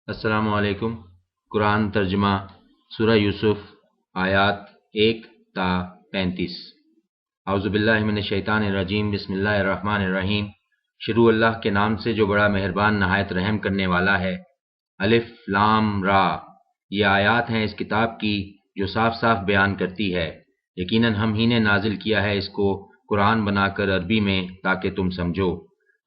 السلام علیکم۔ قرآن ترجمہ سورہ یوسف آیات 1 تا 35۔ اعوذ باللہ من الشیطان الرجیم، بسم اللہ الرحمن الرحیم۔ شروع اللہ کے نام سے جو بڑا مہربان نہایت رحم کرنے والا ہے۔ الف لام را، یہ آیات ہیں اس کتاب کی جو صاف صاف بیان کرتی ہے۔ یقیناً ہم ہی نے نازل کیا ہے اس کو قرآن بنا کر عربی میں تاکہ تم سمجھو۔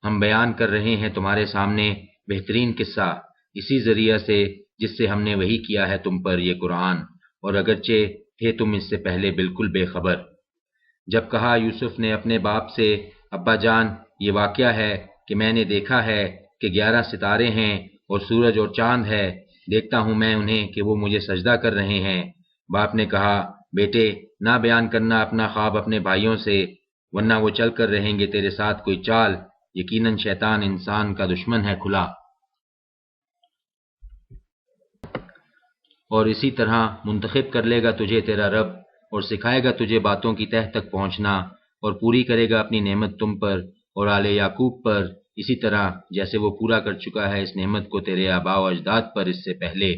ہم بیان کر رہے ہیں تمہارے سامنے بہترین قصہ اسی ذریعہ سے جس سے ہم نے وحی کیا ہے تم پر یہ قرآن، اور اگرچہ تھے تم اس سے پہلے بالکل بے خبر۔ جب کہا یوسف نے اپنے باپ سے، ابا جان یہ واقعہ ہے کہ میں نے دیکھا ہے کہ 11 ستارے ہیں اور سورج اور چاند ہے، دیکھتا ہوں میں انہیں کہ وہ مجھے سجدہ کر رہے ہیں۔ باپ نے کہا، بیٹے نہ بیان کرنا اپنا خواب اپنے بھائیوں سے، ورنہ وہ چل کر رہیں گے تیرے ساتھ کوئی چال، یقیناً شیطان انسان کا دشمن ہے کھلا۔ اور اسی طرح منتخب کر لے گا تجھے تیرا رب، اور سکھائے گا تجھے باتوں کی تہ تک پہنچنا، اور پوری کرے گا اپنی نعمت تم پر اور آل یعقوب پر، اسی طرح جیسے وہ پورا کر چکا ہے اس نعمت کو تیرے آباء و اجداد پر اس سے پہلے،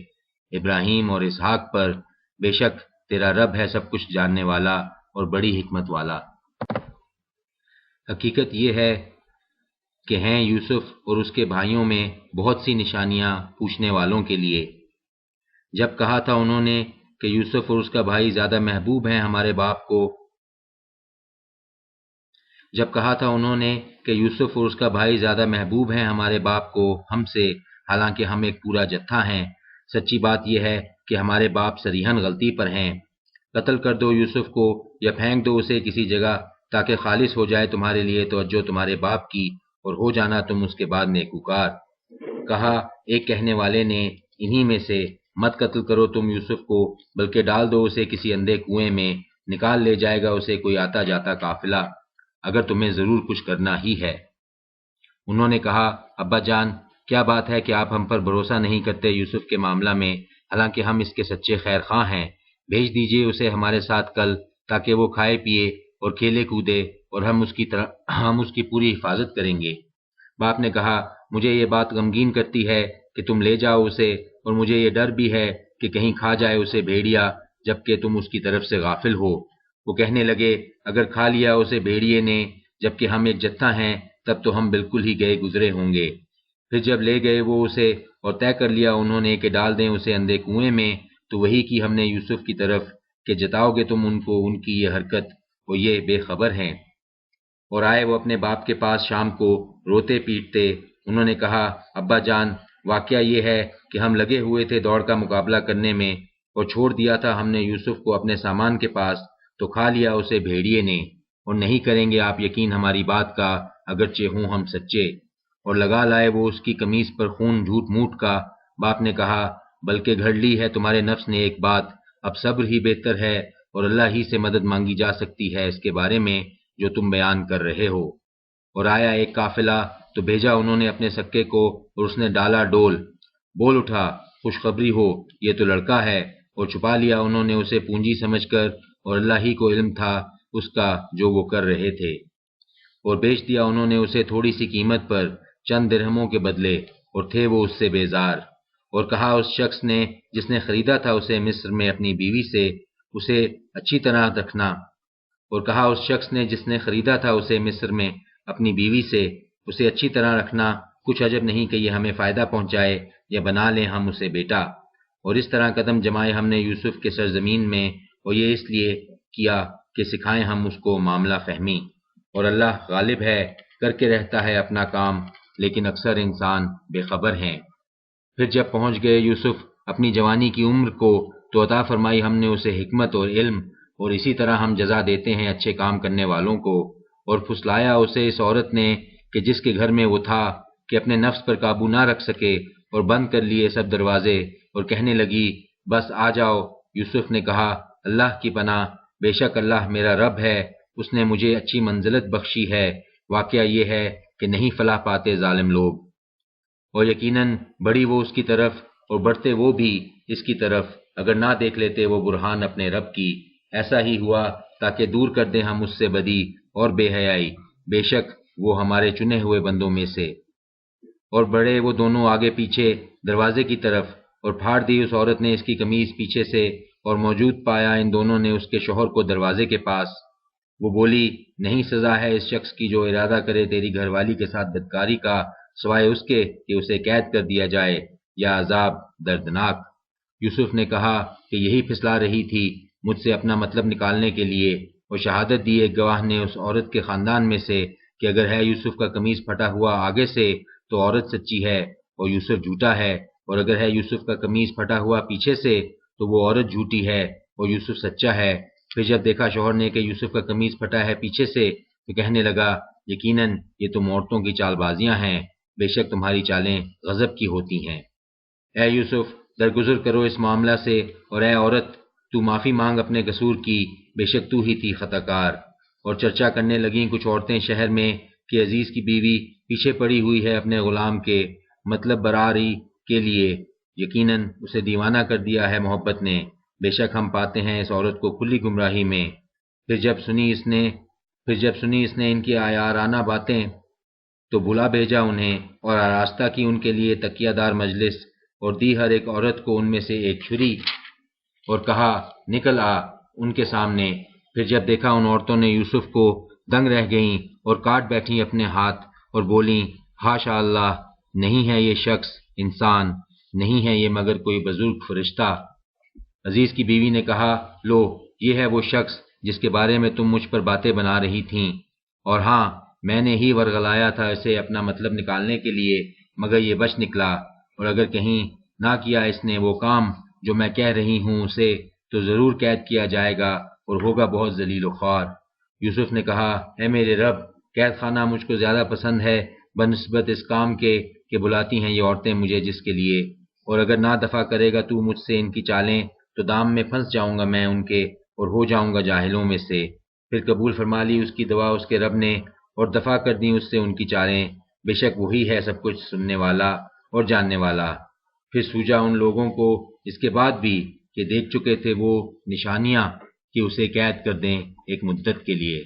ابراہیم اور اسحاق پر۔ بے شک تیرا رب ہے سب کچھ جاننے والا اور بڑی حکمت والا۔ حقیقت یہ ہے کہ ہیں یوسف اور اس کے بھائیوں میں بہت سی نشانیاں پوچھنے والوں کے لیے۔ جب کہا تھا انہوں نے کہ یوسف اور اس کا بھائی زیادہ محبوب ہیں ہمارے باپ کو، ہم سے، حالانکہ ہم ایک پورا جتھا ہیں۔ سچی بات یہ ہے کہ ہمارے باپ صریحاً غلطی پر ہیں۔ قتل کر دو یوسف کو یا پھینک دو اسے کسی جگہ تاکہ خالص ہو جائے تمہارے لیے توجہ تمہارے باپ کی، اور ہو جانا تم اس کے بعد نیکوکار۔ کہا ایک کہنے والے نے انہی میں سے، مت قتل کرو تم یوسف کو، بلکہ ڈال دو اسے کسی اندھے کنویں میں، نکال لے جائے گا اسے کوئی آتا جاتا قافلہ، اگر تمہیں ضرور کچھ کرنا ہی ہے۔ انہوں نے کہا، ابا جان کیا بات ہے کہ آپ ہم پر بھروسہ نہیں کرتے یوسف کے معاملہ میں، حالانکہ ہم اس کے سچے خیر خواہ ہیں۔ بھیج دیجئے اسے ہمارے ساتھ کل تاکہ وہ کھائے پیے اور کھیلے کودے، اور ہم اس کی پوری حفاظت کریں گے۔ باپ نے کہا، مجھے یہ بات غمگین کرتی ہے کہ تم لے جاؤ اسے، اور مجھے یہ ڈر بھی ہے کہ کہیں کھا جائے اسے بھیڑیا جبکہ تم اس کی طرف سے غافل ہو۔ وہ کہنے لگے، اگر کھا لیا اسے بھیڑیے نے جبکہ ہم ایک جتھا ہیں، تب تو ہم بالکل ہی گئے گزرے ہوں گے۔ پھر جب لے گئے وہ اسے اور طے کر لیا انہوں نے کہ ڈال دیں اسے اندھے کنویں میں، تو وہی کی ہم نے یوسف کی طرف کہ جتاؤ گے تم ان کو ان کی یہ حرکت، وہ یہ بے خبر ہیں۔ اور آئے وہ اپنے باپ کے پاس شام کو روتے پیٹتے۔ انہوں نے کہا، ابا جان واقعہ یہ ہے کہ ہم لگے ہوئے تھے دوڑ کا مقابلہ کرنے میں، اور چھوڑ دیا تھا ہم نے یوسف کو اپنے سامان کے پاس، تو کھا لیا اسے بھیڑیے نے، اور نہیں کریں گے آپ یقین ہماری بات کا اگرچہ ہوں ہم سچے۔ اور لگا لائے وہ اس کی قمیص پر خون جھوٹ موٹ کا۔ باپ نے کہا، بلکہ گھڑ لی ہے تمہارے نفس نے ایک بات، اب صبر ہی بہتر ہے، اور اللہ ہی سے مدد مانگی جا سکتی ہے اس کے بارے میں جو تم بیان کر رہے ہو۔ اور آیا ایک قافلہ تو بھیجا انہوں نے اپنے سکے کو، اور اس نے ڈالا ڈول، بول اٹھا خوشخبری ہو یہ تو لڑکا ہے، اور چھپا لیا انہوں نے اسے پونجی سمجھ کر، اور اللہ ہی کو علم تھا اس کا جو وہ کر رہے تھے۔ اور بیچ دیا انہوں نے اسے تھوڑی سی قیمت پر، چند درہموں کے بدلے، اور تھے وہ اس سے بیزار۔ اور کہا اس شخص نے جس نے خریدا تھا اسے مصر میں اپنی بیوی سے، اسے اچھی طرح رکھنا، اسے اچھی طرح رکھنا، کچھ عجب نہیں کہ یہ ہمیں فائدہ پہنچائے یا بنا لیں ہم اسے بیٹا۔ اور اس طرح قدم جمائے ہم نے یوسف کے سرزمین میں، اور یہ اس لیے کیا کہ سکھائیں ہم اس کو معاملہ فہمی۔ اور اللہ غالب ہے، کر کے رہتا ہے اپنا کام، لیکن اکثر انسان بے خبر ہیں۔ پھر جب پہنچ گئے یوسف اپنی جوانی کی عمر کو، تو عطا فرمائی ہم نے اسے حکمت اور علم، اور اسی طرح ہم جزا دیتے ہیں اچھے کام کرنے والوں کو۔ اور پھسلایا اسے اس عورت نے کہ جس کے گھر میں وہ تھا، کہ اپنے نفس پر قابو نہ رکھ سکے، اور بند کر لیے سب دروازے، اور کہنے لگی، بس آ جاؤ۔ یوسف نے کہا، اللہ کی پناہ، بے شک اللہ میرا رب ہے، اس نے مجھے اچھی منزلت بخشی ہے۔ واقعہ یہ ہے کہ نہیں فلاح پاتے ظالم لوگ۔ اور یقیناً بڑی وہ اس کی طرف اور بڑھتے وہ بھی اس کی طرف، اگر نہ دیکھ لیتے وہ برہان اپنے رب کی۔ ایسا ہی ہوا تاکہ دور کر دیں ہم اس سے بدی اور بے حیائی، بے شک وہ ہمارے چنے ہوئے بندوں میں سے اور بڑھے وہ دونوں آگے پیچھے دروازے کی طرف، اور پھاڑ دی اس عورت نے اس کی قمیض پیچھے سے، اور موجود پایا ان دونوں نے اس کے شوہر کو دروازے کے پاس۔ وہ بولی، نہیں سزا ہے اس شخص کی جو ارادہ کرے تیری گھر والی کے ساتھ بدکاری کا، سوائے اس کے کہ اسے قید کر دیا جائے یا عذاب دردناک۔ یوسف نے کہا کہ یہی پھسلا رہی تھی مجھ سے اپنا مطلب نکالنے کے لیے، اور شہادت دی ایک گواہ نے اس عورت کے خاندان میں سے کہ اگر ہے یوسف کا قمیص پھٹا ہوا آگے سے تو عورت سچی ہے اور یوسف جھوٹا ہے، اور اگر ہے یوسف کا قمیص پھٹا ہوا پیچھے سے تو وہ عورت جھوٹی ہے اور یوسف سچا ہے۔ پھر جب دیکھا شوہر نے کہ یوسف کا قمیص پھٹا ہے پیچھے سے تو کہنے لگا، یقیناً یہ تم عورتوں کی چال بازیاں ہیں، بے شک تمہاری چالیں غضب کی ہوتی ہیں۔ اے یوسف، درگزر کرو اس معاملہ سے، اور اے عورت، تو معافی مانگ اپنے قصور کی، بے شک تو ہی تھی خطا کار۔ اور چرچا کرنے لگیں کچھ عورتیں شہر میں کہ عزیز کی بیوی پیچھے پڑی ہوئی ہے اپنے غلام کے مطلب براری کے لیے، یقیناً اسے دیوانہ کر دیا ہے محبت نے، بے شک ہم پاتے ہیں اس عورت کو کھلی گمراہی میں۔ پھر جب سنی اس نے ان کی عیارانہ باتیں تو بلا بھیجا انہیں، اور آراستہ کی ان کے لیے تکیہ دار مجلس، اور دی ہر ایک عورت کو ان میں سے ایک چھری، اور کہا، نکل آ ان کے سامنے۔ پھر جب دیکھا ان عورتوں نے یوسف کو، دنگ رہ گئیں اور کاٹ بیٹھیں اپنے ہاتھ، اور بولیں، حاشا اللہ، نہیں ہے یہ شخص انسان، نہیں ہے یہ مگر کوئی بزرگ فرشتہ۔ عزیز کی بیوی نے کہا، لو، یہ ہے وہ شخص جس کے بارے میں تم مجھ پر باتیں بنا رہی تھیں، اور ہاں، میں نے ہی ورغلایا تھا اسے اپنا مطلب نکالنے کے لیے، مگر یہ بچ نکلا، اور اگر کہیں نہ کیا اس نے وہ کام جو میں کہہ رہی ہوں اسے، تو ضرور قید کیا جائے گا اور ہوگا بہت ذلیل و خوار۔ یوسف نے کہا، اے میرے رب، قید خانہ مجھ کو زیادہ پسند ہے بنسبت اس کام کے کہ بلاتی ہیں یہ عورتیں مجھے جس کے لیے، اور اگر نہ دفع کرے گا تو مجھ سے ان کی چالیں تو دام میں پھنس جاؤں گا میں ان کے، اور ہو جاؤں گا جاہلوں میں سے۔ پھر قبول فرما لی اس کی دعا اس کے رب نے، اور دفع کر دیں اس سے ان کی چالیں، بے شک وہی ہے سب کچھ سننے والا اور جاننے والا۔ پھر سوجا ان لوگوں کو اس کے بعد بھی کہ دیکھ چکے تھے وہ نشانیاں کہ اسے قید کر دیں ایک مدت کے لیے۔